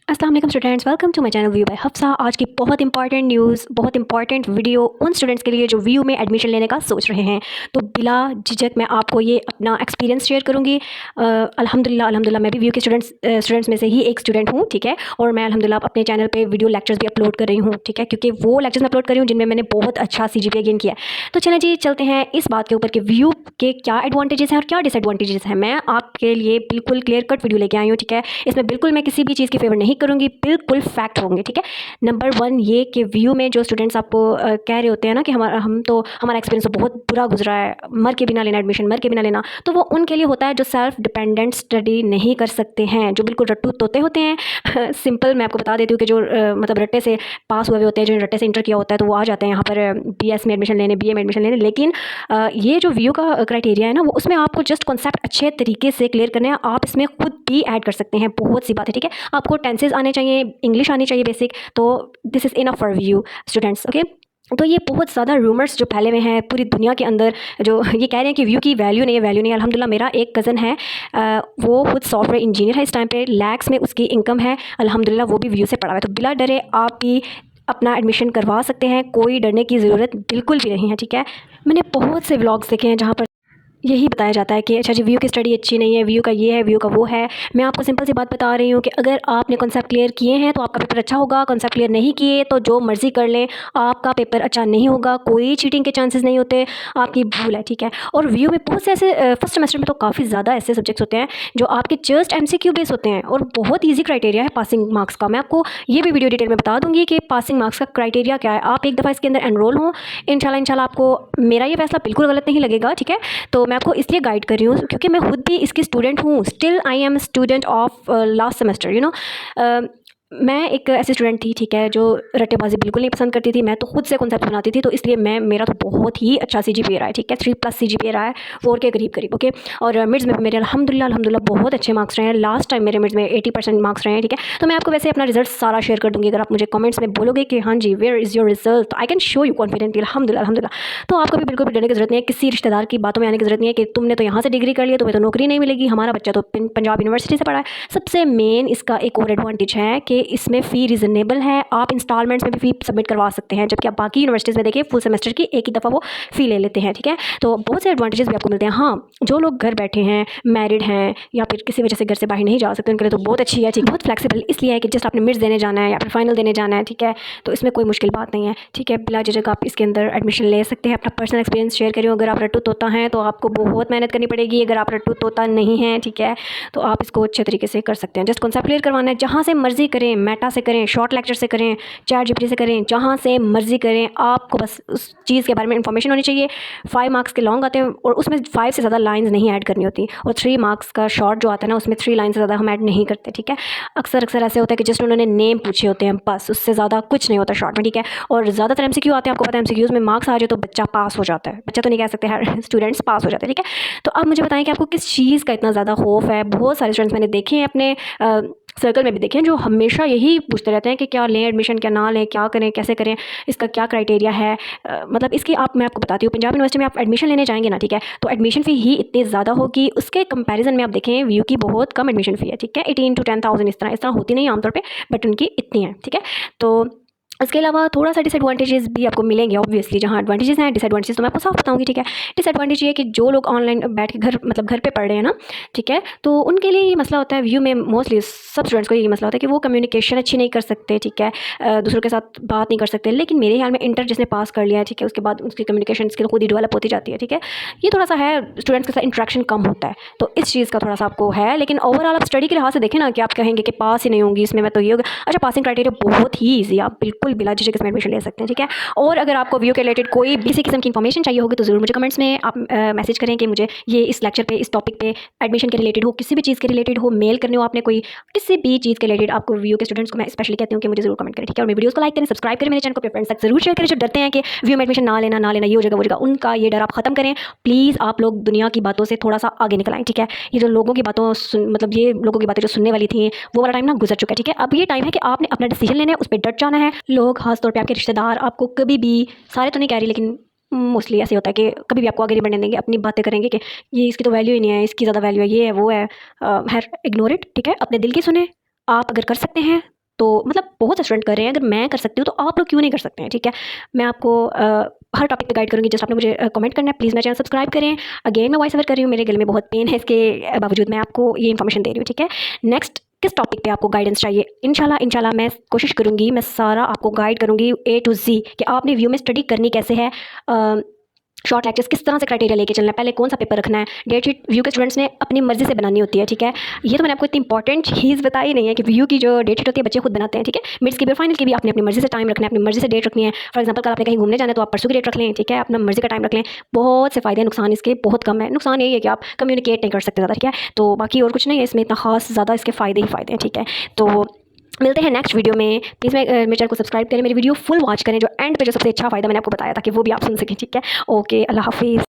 अस्सलाम वालेकुम students, welcome to my channel view by Hafsa. आज की बहुत इंपॉर्टेंट न्यूज़, बहुत इंपॉर्टेंट वीडियो उन स्टूडेंट्स के लिए जो व्यू में एडमिशन लेने का सोच रहे हैं। तो बिला झिझक मैं आपको ये अपना एक्सपीरियंस शेयर करूँगी। अल्हम्दुलिल्लाह मैं भी व्यू के स्टूडेंट्स में से ही एक स्टूडेंट हूँ, ठीक है। और मैं अल्हम्दुलिल्लाह अपने चैनल पर वीडियो लेक्चर्स भी अपलोड कर रही हूँ, ठीक है, क्योंकि वो लेक्चर्स मैं अपलोड कर रही हूँ जिनमें मैंने बहुत अच्छा CGPA गेन किया है। तो चलें जी, चलते हैं इस बात के ऊपर कि व्यू के क्या एडवांटेजेस हैं और क्या डिसएडवांटेजेस हैं। मैं आपके लिए बिल्कुल क्लियर कट वीडियो लेके आई हूँ, ठीक है। इसमें बिल्कुल मैं किसी भी चीज़ की फेवर नहीं करूँगी, बिल्कुल फैक्ट होंगे, ठीक है। नंबर 1 ये कि व्यू में जो स्टूडेंट्स आपको कह रहे होते हैं ना कि हमारा एक्सपीरियंस तो बहुत बुरा गुजरा है, मर के भी ना लेना एडमिशन, मर के भी ना लेना, तो वो उनके लिए होता है जो सेल्फ डिपेंडेंट स्टडी नहीं कर सकते हैं, जो बिल्कुल रट्टू तोते होते हैं। सिंपल मैं आपको बता देती हूँ कि जो मतलब रट्टे से पास हुए होते हैं, जो रट्टे से इंटर किया होता है, तो वो आ जाते हैं यहाँ पर BS में एडमिशन लेने, BA में एडमिशन लेने। लेकिन ये जो व्यू का क्राइटेरिया है ना, वो उसमें आपको जस्ट कॉन्सेप्ट अच्छे तरीके से क्लियर करने हैं। आप इसमें खुद भी ऐड कर सकते हैं, बहुत सी बात है, ठीक है। आपको टेंसेज आने चाहिए, इंग्लिश आनी चाहिए बेसिक, तो this is enough for view students, okay. तो ये बहुत ज़्यादा रूमर्स जो फैले हुए हैं पूरी दुनिया के अंदर, जो ये कह रहे हैं कि व्यू की वैल्यू नहीं है, वैल्यू नहीं है। अल्हम्दुलिल्लाह मेरा एक कज़न है, वो खुद सॉफ्टवेयर इंजीनियर है, इस टाइम पे लैक्स में उसकी इनकम है, अल्हम्दुलिल्लाह वो भी व्यू से पढ़ा हुआ है। तो बिला डरे आप भी अपना एडमिशन करवा सकते हैं, कोई डरने की ज़रूरत बिल्कुल भी नहीं है, ठीक है। मैंने बहुत से व्लॉग्स देखे हैं जहाँ पर यही बताया जाता है कि अच्छा जी व्यू की स्टडी अच्छी नहीं है, व्यू का ये है, व्यू का वो है। मैं आपको सिंपल सी बात बता रही हूँ कि अगर आपने कॉन्सेप्ट क्लियर किए हैं तो आपका पेपर अच्छा होगा, कॉन्सेप्ट क्लियर नहीं किए तो जो मर्ज़ी कर लें, आपका पेपर अच्छा नहीं होगा, कोई चीटिंग के चांसेस नहीं होते, आपकी भूल है, ठीक है। और व्यू में बहुत से ऐसे फर्स्ट सेमेस्टर में तो काफ़ी ज़्यादा ऐसे सब्जेक्ट्स होते हैं जो आपके जस्ट MCQ बेस होते हैं और बहुत ईजी क्राइटेरिया है पासिंग मार्क्स का। मैं आपको ये भी वीडियो डिटेल में बता दूँगी कि पासिंग मार्क्स का क्राइटेरिया क्या है। आप एक दफ़ा इसके अंदर एनरोल हों, इंशाल्लाह आपको मेरा ये फैसला बिल्कुल गलत नहीं लगेगा, ठीक है। तो मैं आपको इसलिए गाइड कर रही हूँ क्योंकि मैं खुद भी इसकी स्टूडेंट हूँ, still I am student of last semester, you know. मैं एक ऐसी स्टूडेंट थी, ठीक है, जो रट्टेबाजी बिल्कुल नहीं पसंद करती थी। मैं तो खुद से कॉन्सेप्ट बनाती थी, तो इसलिए मेरा तो बहुत ही अच्छा CGPA रहा है, ठीक है। 3+ CGPA रहा है, 4 के करीब, ओके। और मिड्स में मेरे अल्हम्दुलिल्लाह बहुत अच्छे मार्क्स रहे हैं। लास्ट टाइम मेरे मिड्स में 80% मार्क्स रहे हैं, ठीक है। तो मैं आपको वैसे अपना रिजल्ट सारा शेयर कर दूँगी, अगर आप मुझे कमेंट्स में बोलोगे कि हाँ जी वेयर इज़ योर रिजल्ट, तो I can show you confidently, अल्हम्दुलिल्लाह। तो आपको भी बिल्कुल भी डरने की ज़रूरत नहीं है, किसी रिश्तेदार की बातों में आने की ज़रूरत नहीं है कि तुमने तो यहाँ से डिग्री कर लिया, तुम्हें तो नौकरी नहीं मिलेगी, हमारा बच्चा तो पंजाब यूनिवर्सिटी से पढ़ा है। सबसे मेन इसका एक और एडवांटेज है कि इसमें फ़ी रीज़नेबल है, आप इंस्टॉलमेंट्स में भी फ़ी सबमिट करवा सकते हैं, जबकि आप बाकी यूनिवर्सिटीज़ में देखिए फुल सेमेस्टर की एक ही दफ़ा वो फ़ी ले लेते हैं, ठीक है। तो बहुत से एडवांटेजेस भी आपको मिलते हैं। हाँ, जो लोग घर बैठे हैं, मैरिड हैं या फिर किसी वजह से घर से बाहर नहीं जा सकते, उनके लिए तो बहुत अच्छी है, ठीक, बहुत फ्लेक्सिबल इसलिए है कि जस्ट आपने मिड्स देने जाना है या फिर फाइनल देने जाना है, ठीक है। तो इसमें कोई मुश्किल बात नहीं है, ठीक है। बिला झिझक आप इसके अंदर एडमिशन ले सकते हैं। अपना पर्सनल एक्सपीरियंस शेयर करिए। अगर आप रट्टू तोता हैं तो आपको बहुत मेहनत करनी पड़ेगी, अगर आप रट्टू तोता नहीं हैं, ठीक है, तो आप इसको अच्छे तरीके से कर सकते हैं। जस्ट कॉन्सेप्ट क्लियर करवाना है, जहाँ से मर्जी करें, मेटा से करें, शॉर्ट लेक्चर से करें, ChatGPT से करें, जहाँ से मर्जी करें, आपको बस उस चीज़ के बारे में इंफॉर्मेशन होनी चाहिए। 5 मार्क्स के लॉन्ग आते हैं और उसमें 5 से ज़्यादा लाइंस नहीं ऐड करनी होती, और 3 मार्क्स का शॉर्ट जो आता है ना, उसमें 3 लाइन से ज़्यादा हम ऐड नहीं करते, ठीक है। अक्सर ऐसे होता है कि जस्ट उन्होंने नेम पूछे होते हैं, बस उससे ज़्यादा कुछ नहीं होता शॉर्ट में, ठीक है। और ज़्यादातर MCQ आते हैं, आपको पता है MCQs में मार्क्स आ जाए तो बच्चा पास हो जाता है, बच्चा तो नहीं कह सकते, हर स्टूडेंट्स पास हो जाते हैं, ठीक है। तो आप मुझे बताएं कि आपको किस चीज़ का इतना ज़्यादा खौफ है। बहुत सारे स्टूडेंट्स मैंने देखे हैं अपने सर्कल में भी देखें जो हमेशा यही पूछते रहते हैं कि क्या लें एडमिशन, क्या ना लें, क्या करें, कैसे करें, इसका क्या क्राइटेरिया है। मतलब इसकी मैं आपको बताती हूँ, पंजाब यूनिवर्सिटी में आप एडमिशन लेने जाएंगे ना, ठीक है, तो एडमिशन फ़ी ही इतनी ज़्यादा होगी, उसके कंपैरिजन में आप देखें व्यू की बहुत कम एडमिशन फ़ी है, ठीक है। 18 to 10,000 इस तरह होती नहीं आमतौर पर, बट उनकी इतनी है, ठीक है। तो इसके अलावा थोड़ा सा डिसएडवांटेजेस भी आपको मिलेंगे ऑब्वियसली। जहाँ एडवांटेजेस हैं, डिसएडवांटेजेस तो मैं आपको साफ बताऊंगी, ठीक है। डिसएडवांटेज ये है कि जो लोग ऑनलाइन बैठ के घर पे पढ़ रहे हैं ना, ठीक है, तो उनके लिए ये मसला होता है। व्यू में मोस्टली सब स्टूडेंट्स को ये मसला होता है कि वो कम्युनिकेशन अच्छी नहीं कर सकते, ठीक है, दूसरों के साथ बात नहीं कर सकते। लेकिन मेरे ख्याल में इंटर जिसने पास कर लिया है, ठीक है, उसके बाद उसकी कम्युनिकेशन स्किल खुद ही डेवलप होती जाती है, ठीक है। ये थोड़ा सा है, स्टूडेंट्स के साथ इंट्रैक्शन कम होता है, तो इस चीज़ का थोड़ा सा आपको है। लेकिन ओवरऑल आप स्टडी के लिहाज से देखें ना कि आप कहेंगे कि पास ही नहीं होंगी इसमें, मैं तो ये होगा। अच्छा, पासिंग क्राइटेरिया बहुत ही ईजी, आप बिल्कुल बिला झिझक इसमें एडमिशन ले सकते हैं, ठीक है। और अगर आपको व्यू के रिलेटेड कोई भी किस्म की इन्फॉर्मेशन चाहिए होगी तो ज़रूर मुझे कमेंट्स में आप मैसेज करें कि मुझे ये इस लेक्चर पे, इस टॉपिक पे, एडमिशन के रिलेटेड हो, किसी भी चीज़ के रिलेटेड हो, मेल करने हो आपने कोई, किसी भी चीज़ के रिलेटेड आपको व्यू के स्टूडेंट्स को मैं स्पेशली कहती हूँ कि मुझे ज़रूर कमेंट करें, ठीक है। और मेरे वीडियोस को लाइक करें, सब्सक्राइब करें, मेरे चैनल को अपने फ्रेंड्स तक जरूर शेयर करें जो डरते हैं कि व्यू में एडमिशन ना लेना ये हो जाएगा वो जाएगा, उनका ये डर आप खत्म करें प्लीज़। आप लोग दुनिया की बातों से थोड़ा सा आगे निकल आएँ, ठीक है। ये जो लोगों की बातों मतलब ये लोगों की बातें जो सुनने वाली थी, वो वाला टाइम ना गुजर चुका है, ठीक है। अब ये टाइम है कि आपने अपना डिसीजन लेना है, उस पर डट जाना है। लोग खासतौर पर आपके रिश्तेदार आपको कभी भी, सारे तो नहीं कह रही लेकिन मोस्टली ऐसे होता है कि कभी भी आपको आगे नहीं बढ़ने देंगे, अपनी बातें करेंगे कि ये इसकी तो वैल्यू ही नहीं है, इसकी ज़्यादा वैल्यू है, ये है वो है। खैर इग्नोर इट, ठीक है। अपने दिल की सुने, आप अगर कर सकते हैं तो मतलब बहुत से स्टूडेंट कर रहे हैं, अगर मैं कर सकती हूँ तो आप लोग क्यों नहीं कर सकते हैं? ठीक है, मैं आपको हर टॉपिक पे गाइड करूँगी। जस्ट आपने मुझे कमेंट करना है, प्लीज़ मेरा चैनल सब्सक्राइब करें। अगेन मैं वॉइस ओवर कर रही हूँ, मेरे गले में बहुत पेन है, इसके बावजूद मैं आपको ये इन्फॉर्मेशन दे रही हूँ। ठीक है, नेक्स्ट किस टॉपिक पे आपको गाइडेंस चाहिए, इंशाल्लाह मैं कोशिश करूँगी, मैं सारा आपको गाइड करूँगी A to Z कि आपने व्यू में स्टडी करनी कैसे है, शॉर्ट लेक्चर्स किस तरह से क्राइटेरिया लेके चलना है, पहले कौन सा पेपर रखना है। डेट शीट व्यू के स्टूडेंट्स ने अपनी मर्जी से बनानी होती है। ठीक है, ये तो मैंने आपको इतनी इंपॉर्टेंट चीज़ बताई नहीं है कि व्यू की जो डेट शीट होती है बच्चे खुद बनाते हैं। ठीक है, मिड्स की भी फाइनल की भी आपने अपनी मर्जी से टाइम रखना है, अपनी मर्जी से डेट रखनी है। फॉर एग्जाम्पल कल आपने कहीं घूमने जाना है तो आप परसों की डेट रख लें। ठीक है, अपना मर्जी का टाइम रख लें। बहुत से फायदे, नुकसान इसके बहुत कम है। नुकसान यही है कि आप कम्युनिकेट नहीं कर सकते ज़्यादा। ठीक है, तो बाकी और कुछ नहीं है इसमें इतना खास, ज़्यादा इसके फ़ायदे ही फ़ायदे हैं। ठीक है, तो मिलते हैं नेक्स्ट वीडियो में। प्लीज़ मेरे चैनल को सब्सक्राइब करें, मेरी वीडियो फुल वॉच करें, जो एंड पे जो सबसे अच्छा फ़ायदा मैंने आपको बताया था कि वो भी आप सुन सकें। ठीक है, ओके, अल्लाह हाफिज़।